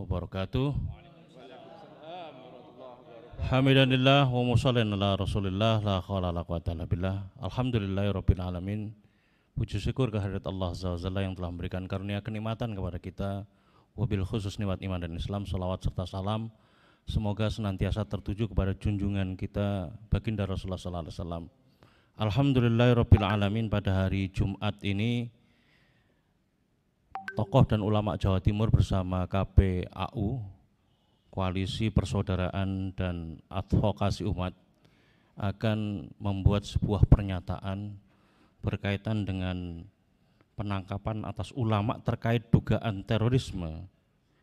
wabarakatuh. Hamdanillah wa musholin ala Rasulillah la haula la quwata illa billah. Alhamdulillahirabbil alamin. Puji syukur kehadirat Allah Azza wa Jalla yang telah memberikan karunia kenikmatan kepada kita, wabil khusus nikmat iman dan Islam. Salawat serta salam semoga senantiasa tertuju kepada junjungan kita baginda Rasulullah sallallahu alaihi wasallam. Alhamdulillahirabbil alamin. Pada hari Jumat ini tokoh dan ulama Jawa Timur bersama KPAU, Koalisi Persaudaraan dan Advokasi Umat, akan membuat sebuah pernyataan berkaitan dengan penangkapan atas ulama terkait dugaan terorisme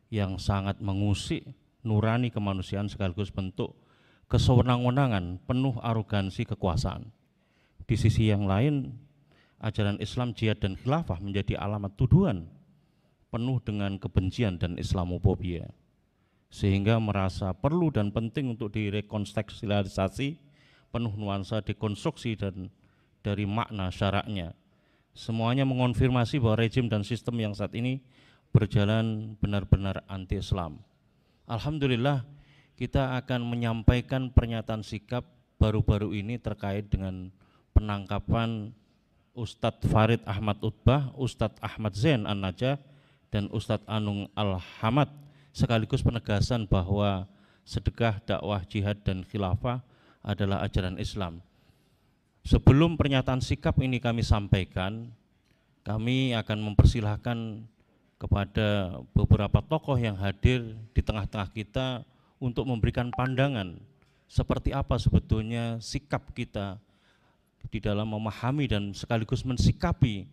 yang sangat mengusik nurani kemanusiaan sekaligus bentuk kesewenang-wenangan penuh arogansi kekuasaan. Di sisi yang lain, ajaran Islam, jihad dan khilafah menjadi alamat tuduhan penuh dengan kebencian dan Islamofobia, sehingga merasa perlu dan penting untuk direkontekstualisasi penuh nuansa dekonstruksi dan dari makna syaraknya. Semuanya mengonfirmasi bahwa rejim dan sistem yang saat ini berjalan benar-benar anti-Islam. Alhamdulillah, kita akan menyampaikan pernyataan sikap baru-baru ini terkait dengan penangkapan Ustadz Farid Ahmad Utbah, Ustadz Ahmad Zain An-Najah, dan Ustadz Anung Al-Hamad, sekaligus penegasan bahwa sedekah, dakwah, jihad, dan khilafah adalah ajaran Islam. Sebelum pernyataan sikap ini kami sampaikan, kami akan mempersilahkan kepada beberapa tokoh yang hadir di tengah-tengah kita untuk memberikan pandangan seperti apa sebetulnya sikap kita di dalam memahami dan sekaligus mensikapi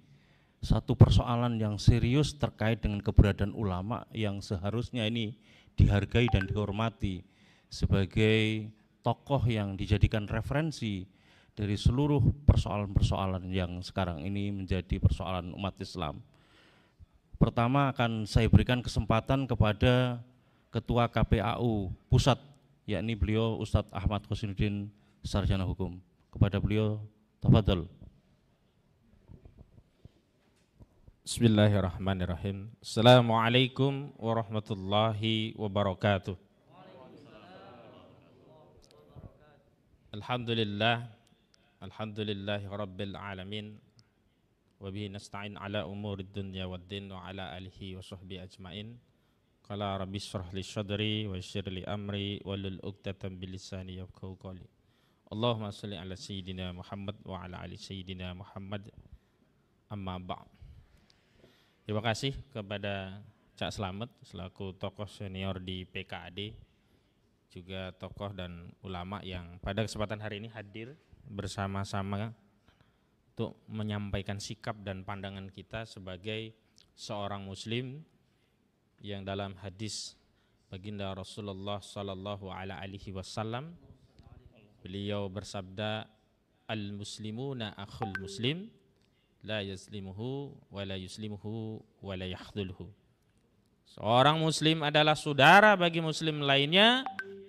satu persoalan yang serius terkait dengan keberadaan ulama yang seharusnya ini dihargai dan dihormati sebagai tokoh yang dijadikan referensi dari seluruh persoalan-persoalan yang sekarang ini menjadi persoalan umat Islam. Pertama akan saya berikan kesempatan kepada Ketua KPAU Pusat, yakni beliau Ustadz Ahmad Khosinuddin, Sarjana Hukum. Kepada beliau, tafadhol. Bismillahirrahmanirrahim. Assalamualaikum warahmatullahi wabarakatuh. Alhamdulillahi rabbil alamin. Wabihi nasta'in ala umurid dunya waddin wa ala alihi wa sahbihi ajmain. Qala rabbi shrah li sadri wa yassir li amri wahlul 'uqdatam min lisani yafqahu qawli. Allahumma shalli ala sayyidina Muhammad wa ala ali sayyidina Muhammad. Amma ba'd. Terima kasih kepada Cak Slamet selaku tokoh senior di PKAD, juga tokoh dan ulama yang pada kesempatan hari ini hadir bersama-sama untuk menyampaikan sikap dan pandangan kita sebagai seorang muslim yang dalam hadis baginda Rasulullah sallallahu alaihi wasallam beliau bersabda, al-muslimuna akhul muslim la yaslimuhu wa la yuslimuhu wa la yakhdhulhu. Seorang muslim adalah saudara bagi muslim lainnya,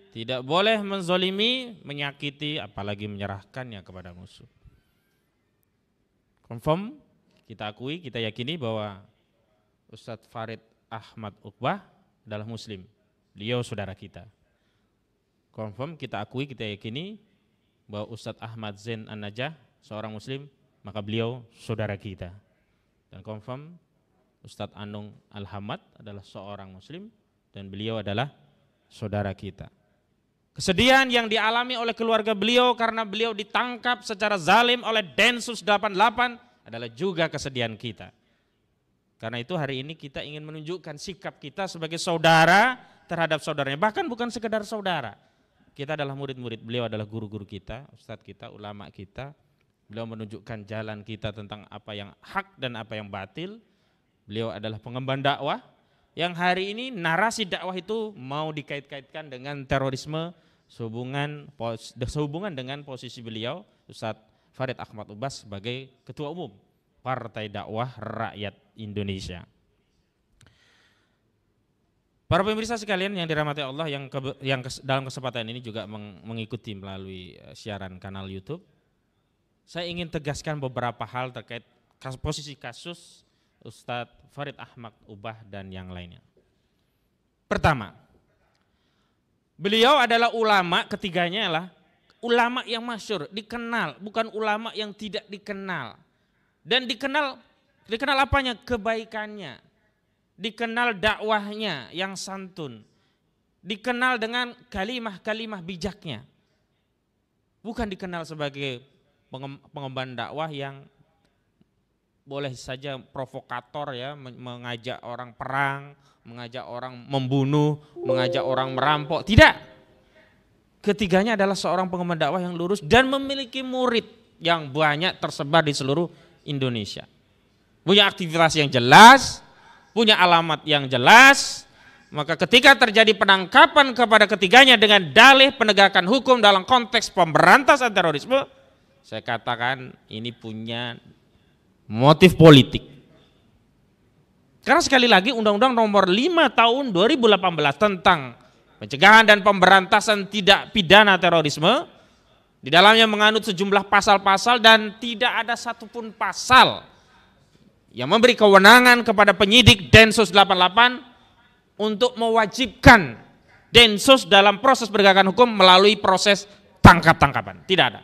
tidak boleh menzolimi, menyakiti, apalagi menyerahkannya kepada musuh. Confirm, kita akui, kita yakini bahwa Ustadz Farid Ahmad Utbah adalah muslim, beliau saudara kita. Confirm, kita akui, kita yakini bahwa Ustadz Ahmad Zain An-Najah seorang muslim, maka beliau saudara kita. Dan confirm, Ustadz Anung Al-Hamad adalah seorang muslim dan beliau adalah saudara kita. Kesedihan yang dialami oleh keluarga beliau karena beliau ditangkap secara zalim oleh Densus 88 adalah juga kesedihan kita. Karena itu hari ini kita ingin menunjukkan sikap kita sebagai saudara terhadap saudaranya. Bahkan bukan sekedar saudara. Kita adalah murid-murid, beliau adalah guru-guru kita, ustadz kita, ulama kita. Beliau menunjukkan jalan kita tentang apa yang hak dan apa yang batil. Beliau adalah pengemban dakwah yang hari ini narasi dakwah itu mau dikait-kaitkan dengan terorisme sehubungan dengan posisi beliau Ustadz Farid Ahmad Utbah sebagai Ketua Umum Partai Dakwah Rakyat Indonesia. Para pemirsa sekalian yang dirahmati Allah yang dalam kesempatan ini juga mengikuti melalui siaran kanal YouTube, saya ingin tegaskan beberapa hal terkait posisi kasus Ustadz Farid Ahmad Utbah dan yang lainnya. Pertama, beliau adalah ulama, ketiganya adalah ulama yang masyhur, dikenal, bukan ulama yang tidak dikenal. Dan dikenal apanya? Kebaikannya. Dikenal dakwahnya yang santun. Dikenal dengan kalimah-kalimah bijaknya. Bukan dikenal sebagai pengemban dakwah yang boleh saja provokator ya, mengajak orang perang, mengajak orang membunuh, mengajak orang merampok. Tidak. Ketiganya adalah seorang pengemban dakwah yang lurus dan memiliki murid yang banyak tersebar di seluruh Indonesia. Punya aktivitas yang jelas, punya alamat yang jelas. Maka ketika terjadi penangkapan kepada ketiganya dengan dalih penegakan hukum dalam konteks pemberantasan terorisme, saya katakan ini punya motif politik. Karena sekali lagi Undang-Undang Nomor 5 Tahun 2018 tentang pencegahan dan pemberantasan tidak pidana terorisme, di dalamnya menganut sejumlah pasal-pasal dan tidak ada satupun pasal yang memberi kewenangan kepada penyidik Densus 88 untuk mewajibkan Densus dalam proses penegakan hukum melalui proses tangkap-tangkapan. Tidak ada.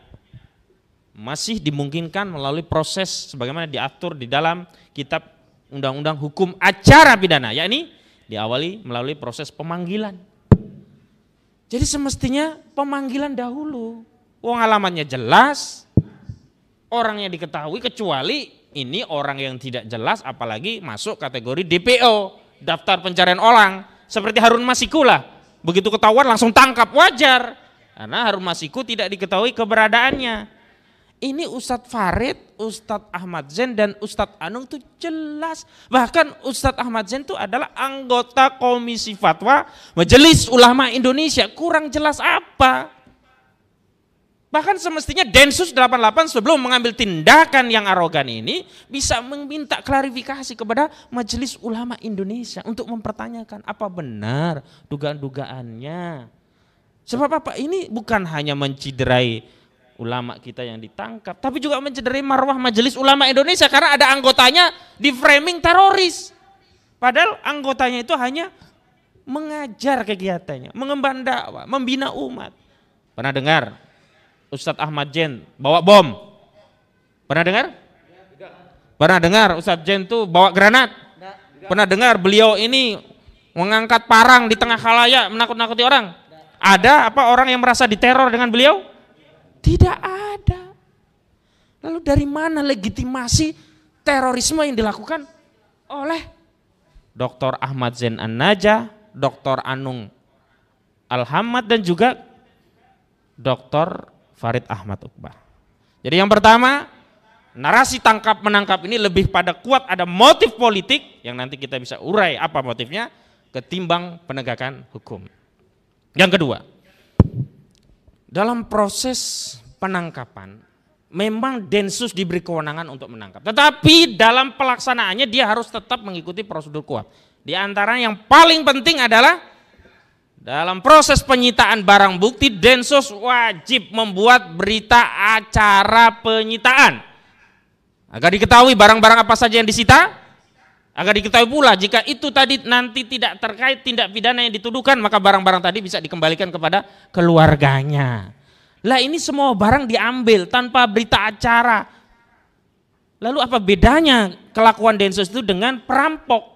Masih dimungkinkan melalui proses sebagaimana diatur di dalam kitab Undang-Undang Hukum Acara Pidana, yakni diawali melalui proses pemanggilan. Jadi semestinya pemanggilan dahulu. Wong alamatnya jelas, orangnya diketahui, kecuali ini orang yang tidak jelas apalagi masuk kategori DPO, daftar pencarian orang, seperti Harun Masiku lah. Begitu ketahuan langsung tangkap, wajar. Karena Harun Masiku tidak diketahui keberadaannya. Ini Ustadz Farid, Ustadz Ahmad Zain dan Ustadz Anung itu jelas. Bahkan Ustadz Ahmad Zain itu adalah anggota Komisi Fatwa Majelis Ulama Indonesia. Kurang jelas apa? Bahkan semestinya Densus 88 sebelum mengambil tindakan yang arogan ini bisa meminta klarifikasi kepada Majelis Ulama Indonesia untuk mempertanyakan apa benar dugaan-dugaannya. Sebab apa? Ini bukan hanya menciderai ulama kita yang ditangkap, tapi juga mencederai marwah Majelis Ulama Indonesia karena ada anggotanya di framing teroris. Padahal anggotanya itu hanya mengajar kegiatannya, mengemban dakwah, membina umat. Pernah dengar Ustadz Ahmad Zain bawa bom? Pernah dengar? Pernah dengar Ustadz Zain tuh bawa granat? Pernah dengar beliau ini mengangkat parang di tengah khalayak menakut-nakuti orang? Ada apa orang yang merasa diteror dengan beliau? Tidak ada. Lalu dari mana legitimasi terorisme yang dilakukan oleh Dr. Ahmad Zain An-Najah, Dr. Anung Al-Hamad dan juga Dr. Farid Ahmad Uqbah. Jadi yang pertama, narasi tangkap menangkap ini lebih pada kuat ada motif politik yang nanti kita bisa urai apa motifnya ketimbang penegakan hukum. Yang kedua, dalam proses penangkapan memang Densus diberi kewenangan untuk menangkap. Tetapi dalam pelaksanaannya dia harus tetap mengikuti prosedur KUHP. Di antara yang paling penting adalah dalam proses penyitaan barang bukti, Densus wajib membuat berita acara penyitaan. Agar diketahui barang-barang apa saja yang disita, agar diketahui pula jika itu tadi nanti tidak terkait tindak pidana yang dituduhkan, maka barang-barang tadi bisa dikembalikan kepada keluarganya. Lah ini semua barang diambil tanpa berita acara. Lalu apa bedanya kelakuan Densus itu dengan perampok?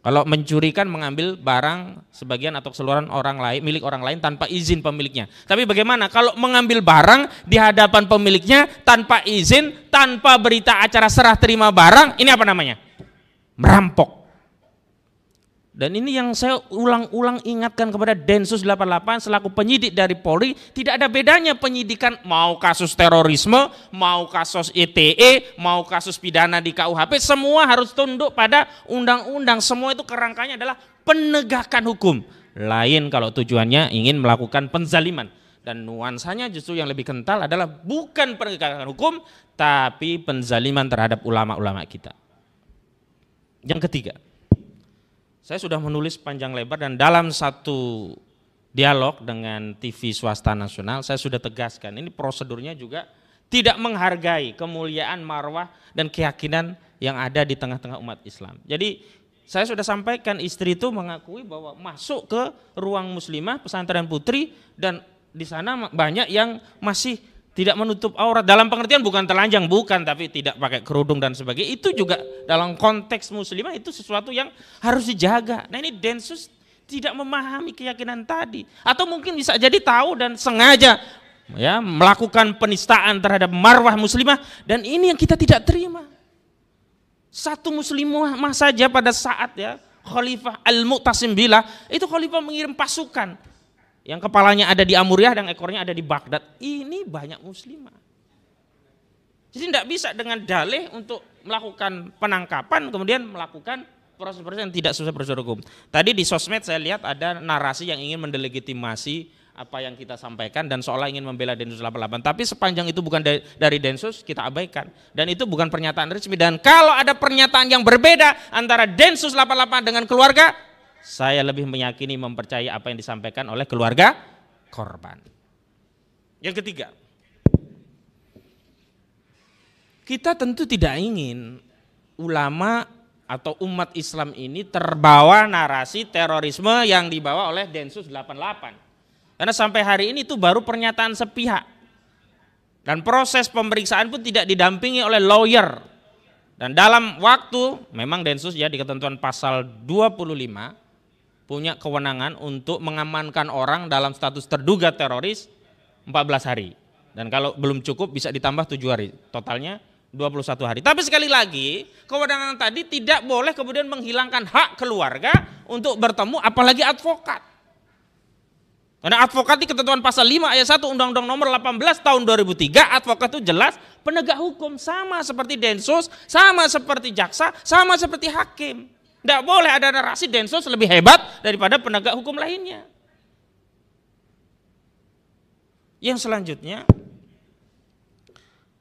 Kalau mencuri kan mengambil barang sebagian atau keseluruhan orang lain, milik orang lain tanpa izin pemiliknya. Tapi bagaimana kalau mengambil barang di hadapan pemiliknya tanpa izin, tanpa berita acara serah terima barang, ini apa namanya? Merampok. Dan ini yang saya ulang-ulang ingatkan kepada Densus 88 selaku penyidik dari Polri, tidak ada bedanya penyidikan mau kasus terorisme, mau kasus ITE, mau kasus pidana di KUHP, semua harus tunduk pada undang-undang. Semua itu kerangkanya adalah penegakan hukum. Lain kalau tujuannya ingin melakukan penzaliman. Dan nuansanya justru yang lebih kental adalah bukan penegakan hukum, tapi penzaliman terhadap ulama-ulama kita. Yang ketiga, saya sudah menulis panjang lebar dan dalam satu dialog dengan TV swasta nasional saya sudah tegaskan ini prosedurnya juga tidak menghargai kemuliaan marwah dan keyakinan yang ada di tengah-tengah umat Islam. Jadi Saya sudah sampaikan, istri itu mengakui bahwa masuk ke ruang muslimah pesantren putri dan di sana banyak yang masih tidak menutup aurat. Dalam pengertian bukan telanjang, bukan, tapi tidak pakai kerudung dan sebagainya. Itu juga dalam konteks muslimah itu sesuatu yang harus dijaga. Nah ini Densus tidak memahami keyakinan tadi, atau mungkin bisa jadi tahu dan sengaja ya melakukan penistaan terhadap marwah muslimah, dan ini yang kita tidak terima. Satu muslimah saja pada saat ya Khalifah Al-Mu'tasim Billah itu khalifah mengirim pasukan yang kepalanya ada di Amuriah dan ekornya ada di Baghdad. Ini banyak muslimah. Jadi tidak bisa dengan dalih untuk melakukan penangkapan kemudian melakukan proses-proses yang tidak sesuai prosedur hukum. Tadi di sosmed saya lihat ada narasi yang ingin mendelegitimasi apa yang kita sampaikan dan seolah ingin membela Densus 88. Tapi sepanjang itu bukan dari Densus, kita abaikan. Dan itu bukan pernyataan resmi. Dan kalau ada pernyataan yang berbeda antara Densus 88 dengan keluarga, saya lebih meyakini mempercayai apa yang disampaikan oleh keluarga korban. Yang ketiga, kita tentu tidak ingin ulama atau umat Islam ini terbawa narasi terorisme yang dibawa oleh Densus 88. Karena sampai hari ini itu baru pernyataan sepihak. Dan proses pemeriksaan pun tidak didampingi oleh lawyer. Dan dalam waktu, memang Densus ya di ketentuan pasal 25 punya kewenangan untuk mengamankan orang dalam status terduga teroris 14 hari. Dan kalau belum cukup bisa ditambah 7 hari. Totalnya 21 hari. Tapi sekali lagi, kewenangan tadi tidak boleh kemudian menghilangkan hak keluarga untuk bertemu apalagi advokat. Karena advokat di ketentuan pasal 5 ayat 1 Undang-Undang nomor 18 tahun 2003, advokat itu jelas penegak hukum, sama seperti Densus, sama seperti jaksa, sama seperti hakim. Tidak boleh ada narasi Densus lebih hebat daripada penegak hukum lainnya. Yang selanjutnya,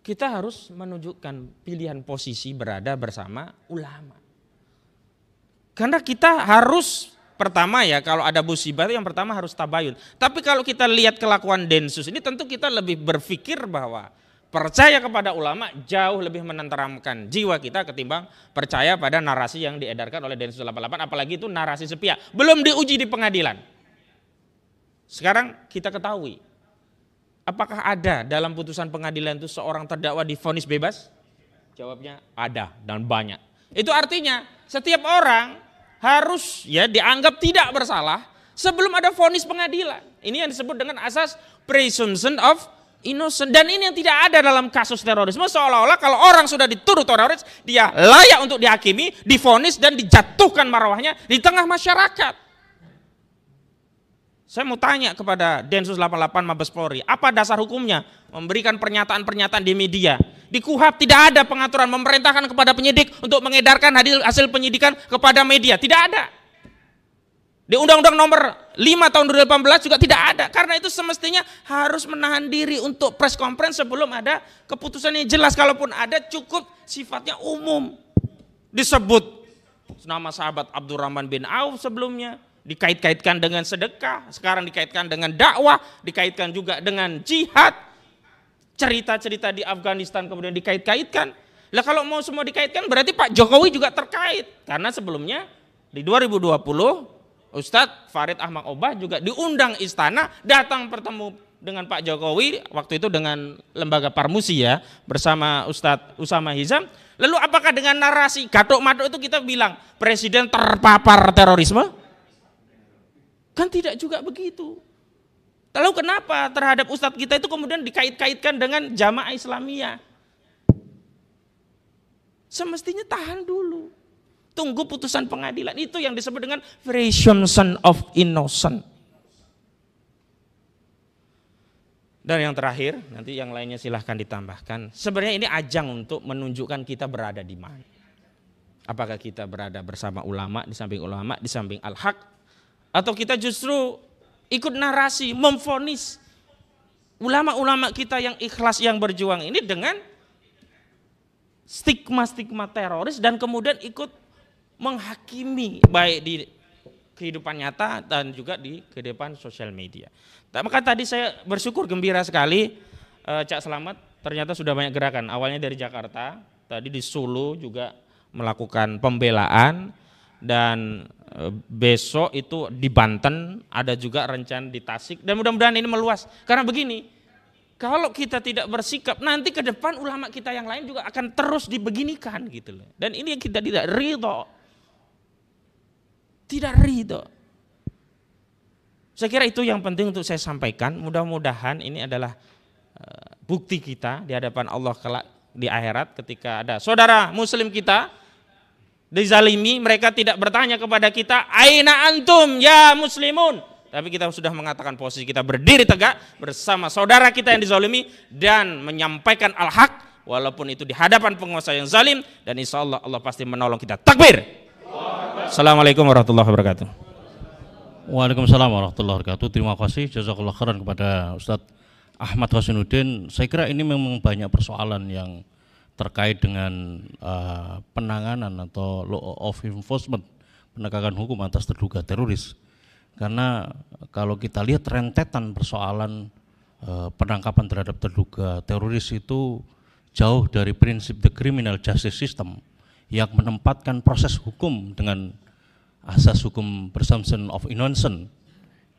kita harus menunjukkan pilihan posisi berada bersama ulama. Karena kita harus, pertama ya kalau ada musibah yang pertama harus tabayun. Tapi kalau kita lihat kelakuan Densus ini tentu kita lebih berpikir bahwa percaya kepada ulama jauh lebih menenteramkan jiwa kita ketimbang percaya pada narasi yang diedarkan oleh Densus 88, apalagi itu narasi sepihak, belum diuji di pengadilan. Sekarang kita ketahui, apakah ada dalam putusan pengadilan itu seorang terdakwa divonis bebas? Jawabnya ada dan banyak. Itu artinya setiap orang harus ya dianggap tidak bersalah sebelum ada vonis pengadilan. Ini yang disebut dengan asas presumption of innocent. Dan ini yang tidak ada dalam kasus terorisme, seolah-olah kalau orang sudah dituduh teroris, dia layak untuk dihakimi, divonis dan dijatuhkan marwahnya di tengah masyarakat. Saya mau tanya kepada Densus 88 Mabes Polri, apa dasar hukumnya memberikan pernyataan-pernyataan di media? Di KUHP tidak ada pengaturan memerintahkan kepada penyidik untuk mengedarkan hasil penyidikan kepada media, tidak ada. Di Undang-Undang nomor 5 tahun 2018 juga tidak ada. Karena itu semestinya harus menahan diri untuk press conference sebelum ada keputusan yang jelas. Kalaupun ada cukup sifatnya umum. Disebut nama sahabat Abdurrahman bin Auf sebelumnya, dikait-kaitkan dengan sedekah, sekarang dikaitkan dengan dakwah, dikaitkan juga dengan jihad, cerita-cerita di Afghanistan kemudian dikait-kaitkan. Lah kalau mau semua dikaitkan berarti Pak Jokowi juga terkait, karena sebelumnya di 2020 Ustadz Farid Ahmad Obah juga diundang istana datang bertemu dengan Pak Jokowi, waktu itu dengan lembaga Parmusi ya, bersama Ustadz Usama Hizam. Lalu apakah dengan narasi gathok-mathok itu kita bilang presiden terpapar terorisme? Kan tidak juga begitu. Lalu kenapa terhadap ustadz kita itu kemudian dikait-kaitkan dengan jamaah Islamiyah? Semestinya tahan dulu. Tunggu putusan pengadilan. Itu yang disebut dengan presumption of innocent. Dan yang terakhir, nanti yang lainnya silahkan ditambahkan. Sebenarnya ini ajang untuk menunjukkan kita berada di mana. Apakah kita berada bersama ulama, di samping al-haq, atau kita justru ikut narasi, memvonis ulama-ulama kita yang ikhlas, yang berjuang ini dengan stigma-stigma teroris dan kemudian ikut menghakimi baik di kehidupan nyata dan juga di kehidupan sosial media. Maka tadi saya bersyukur, gembira sekali Cak Selamat ternyata sudah banyak gerakan. Awalnya dari Jakarta, tadi di Solo juga melakukan pembelaan. dan besok itu di Banten, ada juga rencana di Tasik, dan mudah-mudahan ini meluas. Karena begini, kalau kita tidak bersikap, nanti ke depan ulama kita yang lain juga akan terus dibeginikan gitu loh. Dan ini yang kita tidak ridho. Tidak ridho. Saya kira itu yang penting untuk saya sampaikan. Mudah-mudahan ini adalah bukti kita di hadapan Allah kelak di akhirat ketika ada saudara muslim kita dizalimi, mereka tidak bertanya kepada kita, aina antum ya muslimun. Tapi kita sudah mengatakan posisi kita berdiri tegak bersama saudara kita yang dizalimi dan menyampaikan al-haq walaupun itu di hadapan penguasa yang zalim, dan insya Allah Allah pasti menolong kita. Takbir. Assalamualaikum warahmatullahi wabarakatuh. Waalaikumsalam warahmatullahi wabarakatuh. Terima kasih jazakallah khairan kepada Ustadz Ahmad Hasinuddin. Saya kira ini memang banyak persoalan yang terkait dengan penanganan atau law of enforcement, penegakan hukum atas terduga teroris. Karena kalau kita lihat rentetan persoalan penangkapan terhadap terduga teroris itu jauh dari prinsip the criminal justice system yang menempatkan proses hukum dengan asas hukum presumption of innocence,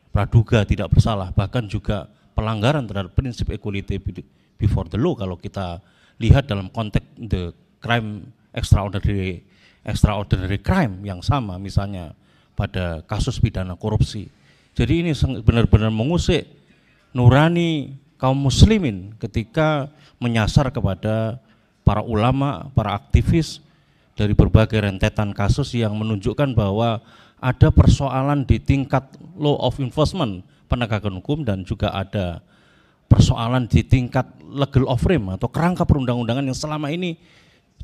praduga tidak bersalah, bahkan juga pelanggaran terhadap prinsip equality before the law kalau kita lihat dalam konteks the crime extraordinary crime yang sama misalnya pada kasus pidana korupsi. Jadi ini benar-benar mengusik nurani kaum muslimin ketika menyasar kepada para ulama, para aktivis dari berbagai rentetan kasus yang menunjukkan bahwa ada persoalan di tingkat law of enforcement, penegakan hukum, dan juga ada persoalan di tingkat legal of frame atau kerangka perundang-undangan yang selama ini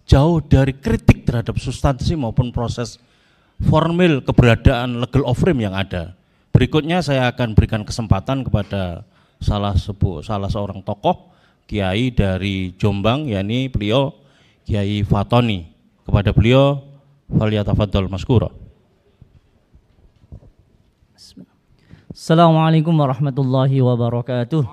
jauh dari kritik terhadap substansi maupun proses formil keberadaan legal of frame yang ada. Berikutnya saya akan berikan kesempatan kepada salah seorang tokoh kiai dari Jombang, yakni beliau Kiai Fatoni. Kepada beliau faliyatafadhal maskura. Assalamualaikum warahmatullahi wabarakatuh.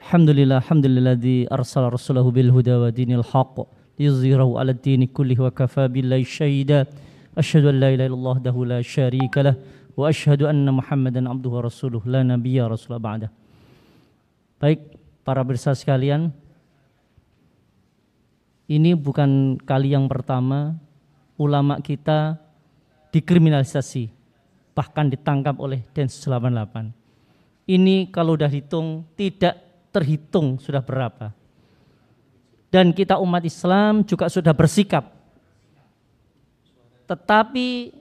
Alhamdulilladzi arsala rasulahu bil huda wa dinil haqq liyuzhirahu 'ala ad-dini kullihi wa kafa billahi syahida. Asyhadu an la ilaha illallah wahdahu la syarika lah wa asyhadu anna Muhammadan abduhu wa rasuluh la nabiyya rasul ba'da. Baik para pemirsa sekalian, ini bukan kali yang pertama ulama kita dikriminalisasi, bahkan ditangkap oleh Densus 88. Ini kalau udah hitung tidak terhitung sudah berapa. Dan kita umat Islam juga sudah bersikap. Tetapi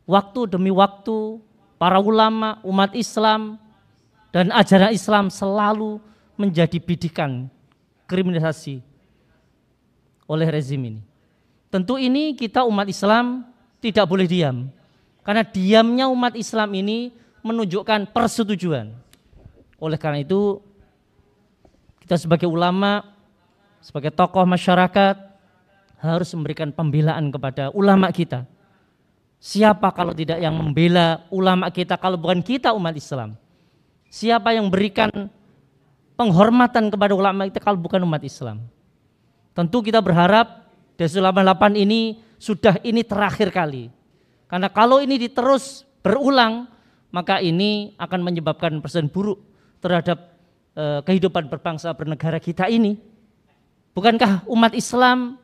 waktu demi waktu para ulama, umat Islam dan ajaran Islam selalu menjadi bidikan kriminalisasi oleh rezim ini. Tentu ini kita umat Islam tidak boleh diam. Karena diamnya umat Islam ini menunjukkan persetujuan. Oleh karena itu kita sebagai ulama, sebagai tokoh masyarakat harus memberikan pembelaan kepada ulama kita. Siapa kalau tidak yang membela ulama kita kalau bukan kita umat Islam? Siapa yang berikan penghormatan kepada ulama kita kalau bukan umat Islam? Tentu kita berharap Densus 88 ini sudah ini terakhir kali. Karena kalau ini diterus berulang, maka ini akan menyebabkan presiden buruk terhadap kehidupan berbangsa bernegara kita ini. Bukankah umat Islam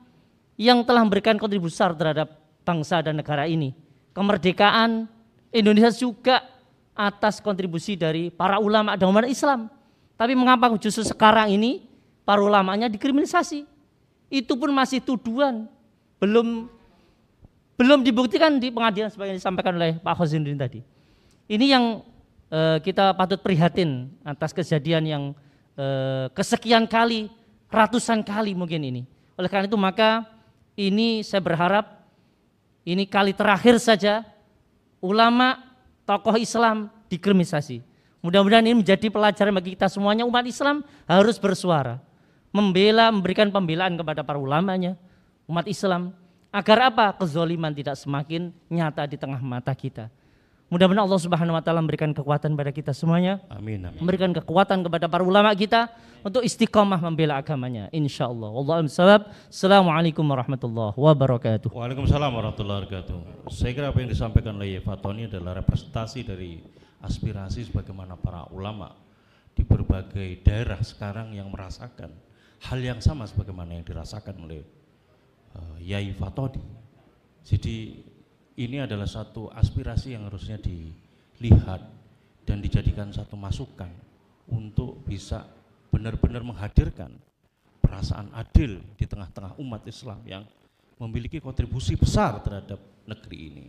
yang telah memberikan kontribusi besar terhadap bangsa dan negara ini? Kemerdekaan Indonesia juga atas kontribusi dari para ulama dan umat Islam. Tapi mengapa justru sekarang ini para ulamanya dikriminalisasi? Itu pun masih tuduhan, belum dibuktikan di pengadilan sebagai yang disampaikan oleh Pak Hasinuddin tadi. Ini yang kita patut prihatin atas kejadian yang kesekian kali, ratusan kali mungkin ini. Oleh karena itu maka ini saya berharap ini kali terakhir saja ulama, tokoh Islam dikriminalisasi. Mudah-mudahan ini menjadi pelajaran bagi kita semuanya. Umat Islam harus bersuara, membela, memberikan pembelaan kepada para ulamanya, umat Islam. Agar apa? Kezoliman tidak semakin nyata di tengah mata kita. Mudah-mudahan Allah Subhanahu wa taala memberikan kekuatan pada kita semuanya. Amin, amin. Memberikan kekuatan kepada para ulama kita untuk istiqomah membela agamanya, insyaallah. Wallahu a'lam bishawab. Assalamualaikum warahmatullahi wabarakatuh. Waalaikumsalam warahmatullahi wabarakatuh. Saya kira apa yang disampaikan oleh Fatoni adalah representasi dari aspirasi sebagaimana para ulama di berbagai daerah sekarang yang merasakan hal yang sama sebagaimana yang dirasakan oleh Yai Fatoni. Jadi ini adalah satu aspirasi yang harusnya dilihat dan dijadikan satu masukan untuk bisa benar-benar menghadirkan perasaan adil di tengah-tengah umat Islam yang memiliki kontribusi besar terhadap negeri ini.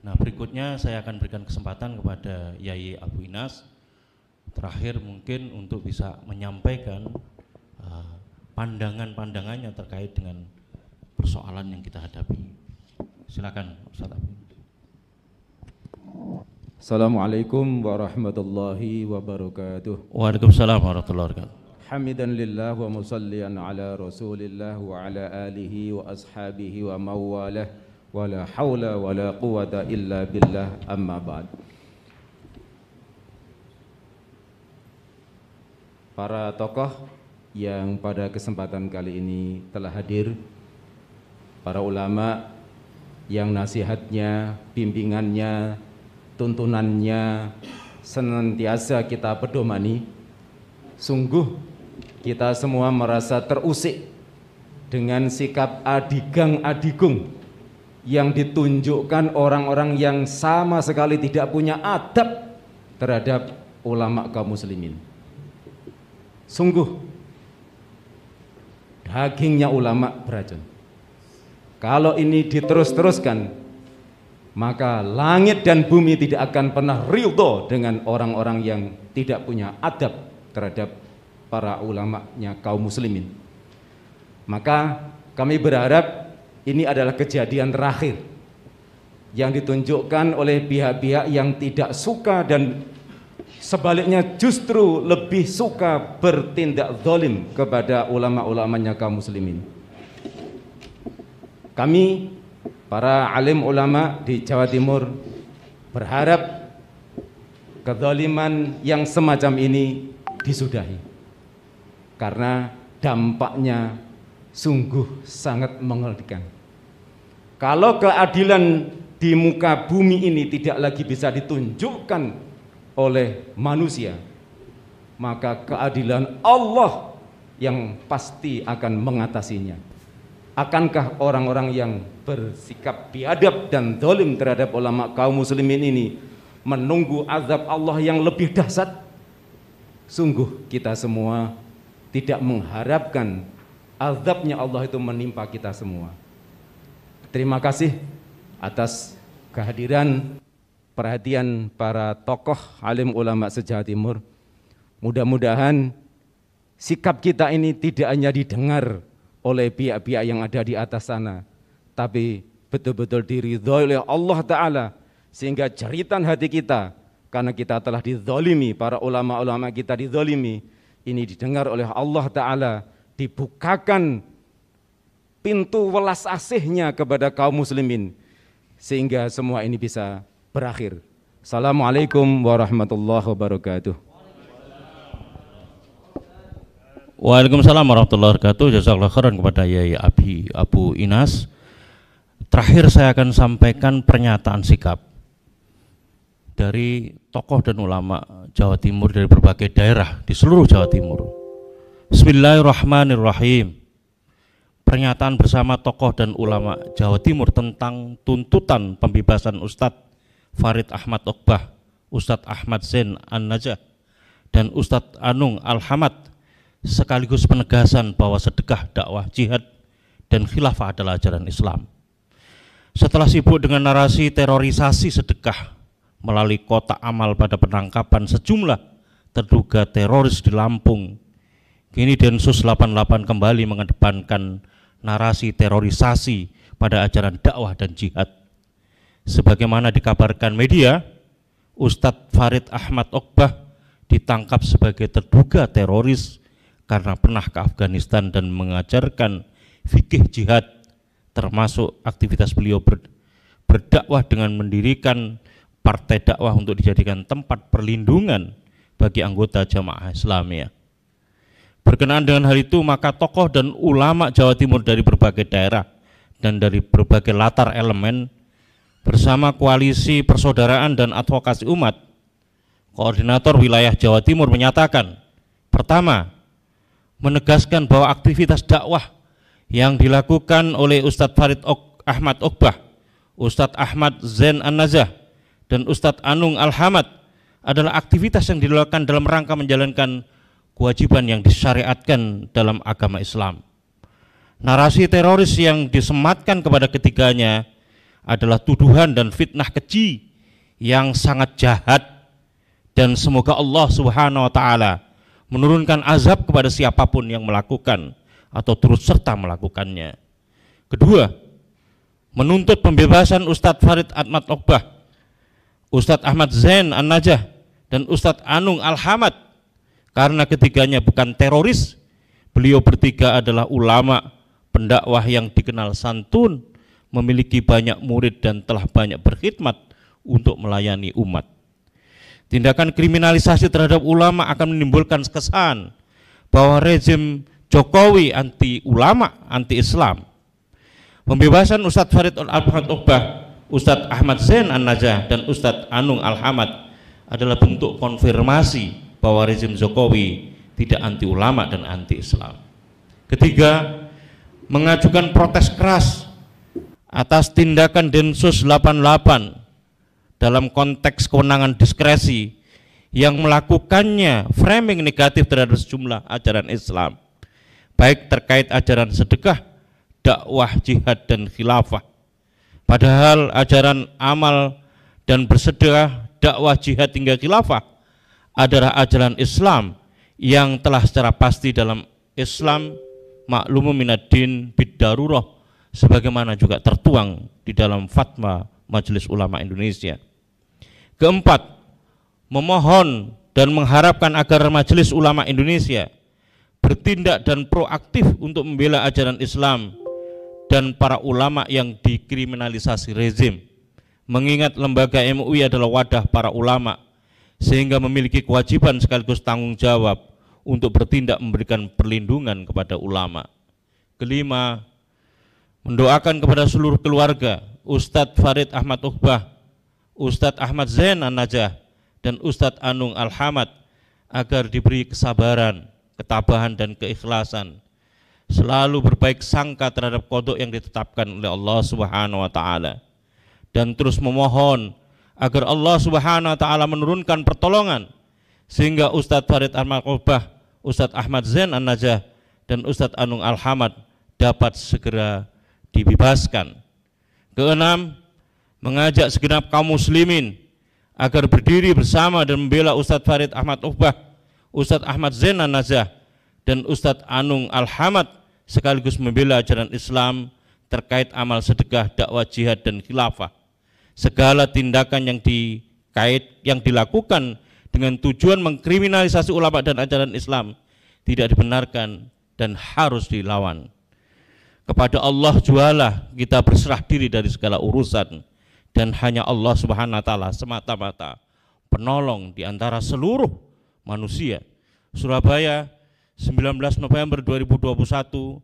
Nah, berikutnya saya akan berikan kesempatan kepada Yai Abu Inas terakhir mungkin untuk bisa menyampaikan pandangan-pandangannya terkait dengan persoalan yang kita hadapi. Silakan Ustaz Abu. Assalamualaikum warahmatullahi wabarakatuh. Waalaikumsalam warahmatullahi wabarakatuh. Hamidan lillah wa musallian ala rasulillah wa ala alihi wa ashabihi wa mawalah wa la hawla wa la quwata illa billah amma ba'd. Para tokoh yang pada kesempatan kali ini telah hadir, para ulama yang nasihatnya, bimbingannya, tuntunannya senantiasa kita pedomani. Sungguh kita semua merasa terusik dengan sikap adigang adigung yang ditunjukkan orang-orang yang sama sekali tidak punya adab terhadap ulama kaum muslimin. Sungguh dagingnya ulama beracun. Kalau ini diterus-teruskan, maka langit dan bumi tidak akan pernah ridho dengan orang-orang yang tidak punya adab terhadap para ulamanya kaum muslimin. Maka kami berharap ini adalah kejadian terakhir yang ditunjukkan oleh pihak-pihak yang tidak suka dan sebaliknya justru lebih suka bertindak zalim kepada ulama-ulamanya kaum muslimin. Kami para alim ulama di Jawa Timur berharap kezaliman yang semacam ini disudahi, karena dampaknya sungguh sangat mengerikan. Kalau keadilan di muka bumi ini tidak lagi bisa ditunjukkan oleh manusia, maka keadilan Allah yang pasti akan mengatasinya. Akankah orang-orang yang bersikap biadab dan zalim terhadap ulama kaum muslimin ini menunggu azab Allah yang lebih dahsyat? Sungguh kita semua tidak mengharapkan azabnya Allah itu menimpa kita semua. Terima kasih atas kehadiran perhatian para tokoh alim ulama se-Jawa Timur. Mudah-mudahan sikap kita ini tidak hanya didengar oleh pihak-pihak yang ada di atas sana, tapi betul-betul diridhoi oleh Allah Ta'ala, sehingga jeritan hati kita karena kita telah dizalimi, para ulama-ulama kita dizalimi, ini didengar oleh Allah Ta'ala, dibukakan pintu welas asihnya kepada kaum muslimin, sehingga semua ini bisa berakhir. Assalamualaikum warahmatullahi wabarakatuh. Waalaikumsalam warahmatullahi wabarakatuh. Jazakallahu khairan kepada Yai Abu Inas. Terakhir saya akan sampaikan pernyataan sikap dari tokoh dan ulama Jawa Timur dari berbagai daerah di seluruh Jawa Timur. Bismillahirrahmanirrahim. Pernyataan bersama tokoh dan ulama Jawa Timur tentang tuntutan pembebasan Ustadz Farid Ahmad Oqbah, Ustadz Ahmad Zain An-Najah, dan Ustadz Anung Al-Hamad, sekaligus penegasan bahwa sedekah, dakwah, jihad, dan khilafah adalah ajaran Islam. Setelah sibuk dengan narasi terorisasi sedekah melalui kotak amal pada penangkapan sejumlah terduga teroris di Lampung, kini Densus 88 kembali mengedepankan narasi terorisasi pada ajaran dakwah dan jihad. Sebagaimana dikabarkan media, Ustadz Farid Ahmad Oqbah ditangkap sebagai terduga teroris karena pernah ke Afghanistan dan mengajarkan fikih jihad, termasuk aktivitas beliau berdakwah dengan mendirikan partai dakwah untuk dijadikan tempat perlindungan bagi anggota jamaah Islamiyah. Berkenaan dengan hal itu, maka tokoh dan ulama Jawa Timur dari berbagai daerah dan dari berbagai latar elemen bersama Koalisi Persaudaraan dan Advokasi Umat, Koordinator Wilayah Jawa Timur menyatakan, pertama, menegaskan bahwa aktivitas dakwah yang dilakukan oleh Ustadz Farid Ahmad Ogbah, Ustadz Ahmad Zain An-Najah, dan Ustadz Anung Al-Hamad adalah aktivitas yang dilakukan dalam rangka menjalankan kewajiban yang disyariatkan dalam agama Islam. Narasi teroris yang disematkan kepada ketiganya adalah tuduhan dan fitnah keji yang sangat jahat, dan semoga Allah Subhanahu wa taala menurunkan azab kepada siapapun yang melakukan atau turut serta melakukannya. Kedua, menuntut pembebasan Ustadz Farid Ahmad Ogbah, Ustadz Ahmad Zain An-Najah, dan Ustadz Anung Al-Hamad, karena ketiganya bukan teroris. Beliau bertiga adalah ulama, pendakwah yang dikenal santun, memiliki banyak murid dan telah banyak berkhidmat untuk melayani umat. Tindakan kriminalisasi terhadap ulama akan menimbulkan kesan bahwa rezim Jokowi anti ulama, anti Islam. Pembebasan Ustadz Farid Ahmad Ogbah, Ustadz Ahmad Zain An-Najah, dan Ustadz Anung Al-Hamad adalah bentuk konfirmasi bahwa rezim Jokowi tidak anti ulama dan anti Islam. Ketiga, mengajukan protes keras atas tindakan Densus 88 dalam konteks kewenangan diskresi yang melakukannya framing negatif terhadap sejumlah ajaran Islam, baik terkait ajaran sedekah, dakwah, jihad, dan khilafah. Padahal ajaran amal dan bersedekah, dakwah, jihad, hingga khilafah adalah ajaran Islam yang telah secara pasti dalam Islam maklumu minaddin bid-darurah, sebagaimana juga tertuang di dalam fatwa Majelis Ulama Indonesia. Keempat, memohon dan mengharapkan agar Majelis Ulama Indonesia bertindak dan proaktif untuk membela ajaran Islam dan para ulama yang dikriminalisasi rezim, mengingat lembaga MUI adalah wadah para ulama sehingga memiliki kewajiban sekaligus tanggung jawab untuk bertindak memberikan perlindungan kepada ulama. Kelima, mendoakan kepada seluruh keluarga Ustadz Farid Ahmad Ogbah, Ustadz Ahmad Zain An-Najah, dan Ustadz Anung Al-Hamad agar diberi kesabaran, ketabahan, dan keikhlasan, selalu berbaik sangka terhadap qada yang ditetapkan oleh Allah Subhanahu wa taala, dan terus memohon agar Allah Subhanahu wa taala menurunkan pertolongan sehingga Ustadz Farid Ahmad Ogbah, Ustadz Ahmad Zain An-Najah, dan Ustadz Anung Al-Hamad dapat segera dibebaskan. Keenam, mengajak segenap kaum muslimin agar berdiri bersama dan membela Ustadz Farid Ahmad Ogbah, Ustadz Ahmad Zain An-Najah, dan Ustadz Anung Al-Hamad, sekaligus membela ajaran Islam terkait amal sedekah, dakwah, jihad, dan khilafah. Segala tindakan yang dilakukan dengan tujuan mengkriminalisasi ulama dan ajaran Islam tidak dibenarkan dan harus dilawan. Kepada Allah jualah kita berserah diri dari segala urusan, dan hanya Allah Subhanahu wa taala semata-mata penolong di antara seluruh manusia. Surabaya, 19 November 2021,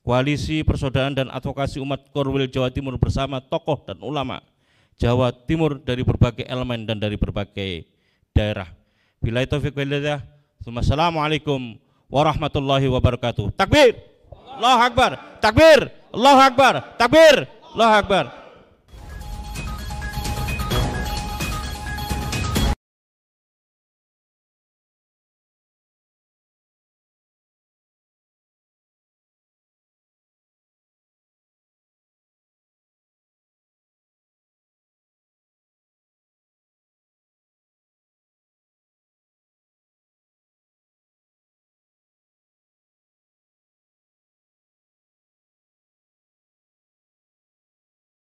Koalisi Persaudaraan dan Advokasi Umat Korwil Jawa Timur bersama tokoh dan ulama Jawa Timur dari berbagai elemen dan dari berbagai daerah. Billahi taufiq wal hidayah. Assalamualaikum warahmatullahi wabarakatuh. Takbir! Allahu Akbar! Takbir! Allahu Akbar! Takbir! Allahu Akbar!